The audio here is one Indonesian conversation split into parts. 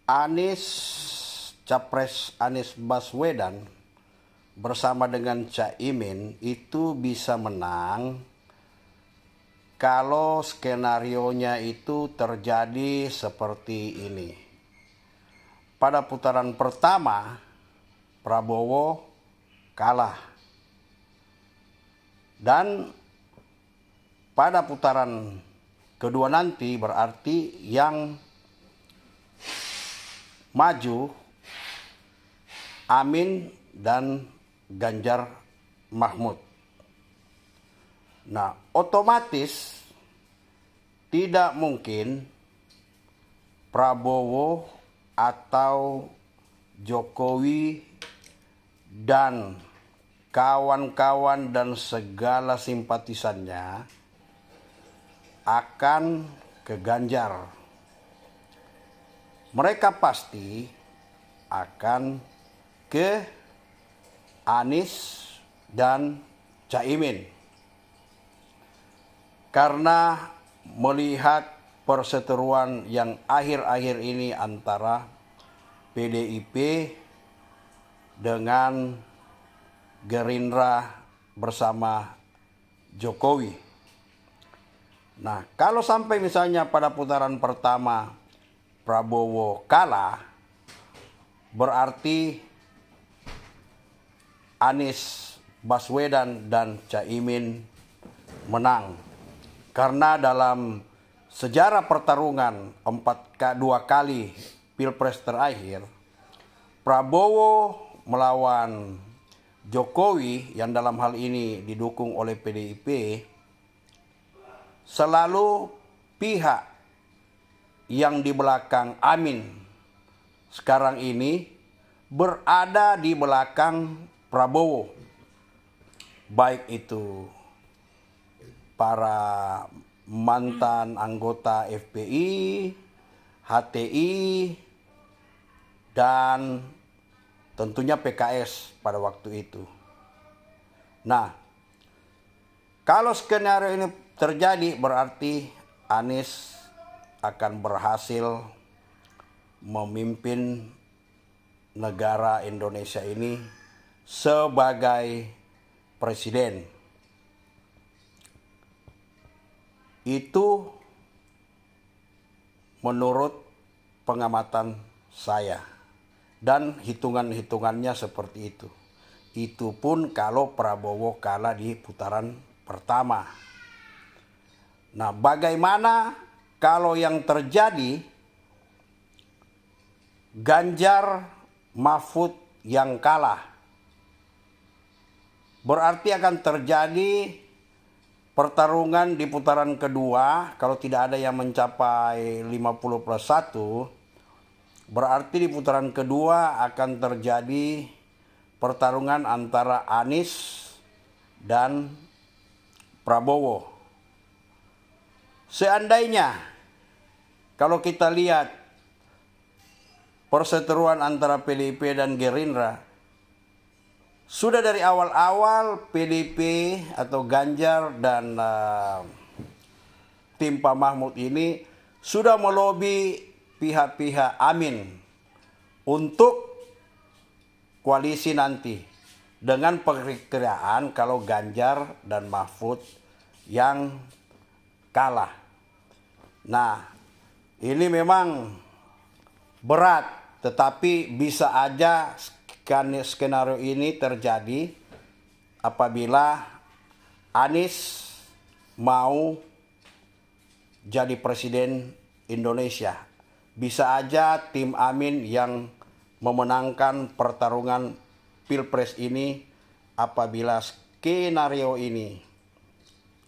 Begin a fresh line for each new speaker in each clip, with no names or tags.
Anies, Capres Anies Baswedan bersama dengan Caimin itu bisa menang kalau skenarionya itu terjadi seperti ini. Pada putaran pertama, Prabowo kalah. Dan pada putaran kedua nanti berarti yang maju Amin dan Ganjar Mahfud. Nah, otomatis tidak mungkin Prabowo atau Jokowi dan kawan-kawan dan segala simpatisannya akan ke Ganjar. Mereka pasti akan ke Anies dan Caimin. Karena melihat perseteruan yang akhir-akhir ini antara PDIP dengan Gerindra bersama Jokowi. Nah, kalau sampai misalnya pada putaran pertama Prabowo kalah, berarti Anies Baswedan dan Caimin menang. Karena dalam sejarah pertarungan 2 kali Pilpres terakhir, Prabowo melawan Jokowi yang dalam hal ini didukung oleh PDIP, selalu pihak yang di belakang Amin sekarang ini berada di belakang Prabowo. Baik itu para mantan anggota FPI, HTI, dan tentunya PKS pada waktu itu. Nah, kalau skenario ini terjadi berarti Anies akan berhasil memimpin negara Indonesia ini sebagai presiden. Itu menurut pengamatan saya. Dan hitungan-hitungannya seperti itu. Itu pun kalau Prabowo kalah di putaran pertama. Nah, bagaimana kalau yang terjadi Ganjar Mahfud yang kalah? Berarti akan terjadi pertarungan di putaran kedua. Kalau tidak ada yang mencapai 50+1, berarti di putaran kedua akan terjadi pertarungan antara Anies dan Prabowo. Seandainya kalau kita lihat perseteruan antara PDIP dan Gerindra, sudah dari awal-awal PDIP atau Ganjar dan tim Pak Mahfud ini sudah melobi pihak-pihak Amin untuk koalisi nanti dengan perkiraan kalau Ganjar dan Mahfud yang kalah. Nah, ini memang berat, tetapi bisa aja skenario ini terjadi apabila Anies mau jadi presiden Indonesia. Bisa aja tim Amin yang memenangkan pertarungan Pilpres ini apabila skenario ini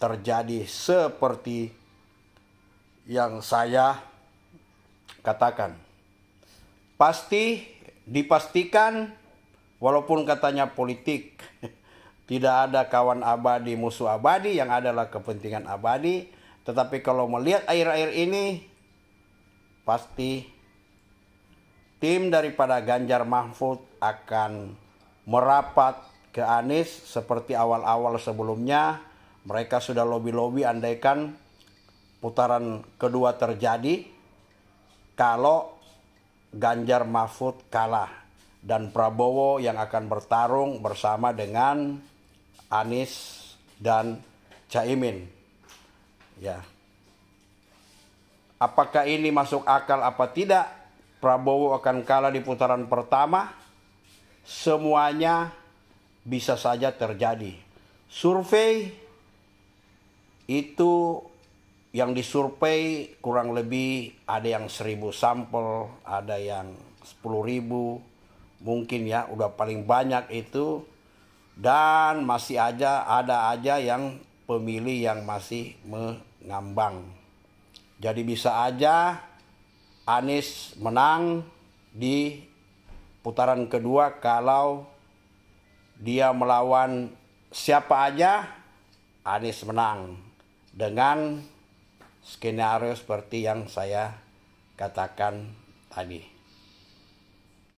terjadi seperti yang saya katakan. Pasti dipastikan, walaupun katanya politik, tidak ada kawan abadi, musuh abadi, yang adalah kepentingan abadi. Tetapi kalau melihat akhir-akhir ini, pasti tim daripada Ganjar Mahfud akan merapat ke Anies seperti awal-awal sebelumnya. Mereka sudah lobi-lobi andaikan putaran kedua terjadi, kalau Ganjar Mahfud kalah dan Prabowo yang akan bertarung bersama dengan Anies dan Caimin. Ya. Apakah ini masuk akal apa tidak? Prabowo akan kalah di putaran pertama? Semuanya bisa saja terjadi. Survei itu yang disurvei kurang lebih ada yang 1.000 sampel, ada yang 10.000, mungkin ya udah paling banyak itu. Dan masih ada aja yang pemilih yang masih mengambang. Jadi bisa aja Anies menang di putaran kedua kalau dia melawan siapa aja, Anies menang dengan skenario seperti yang saya katakan tadi.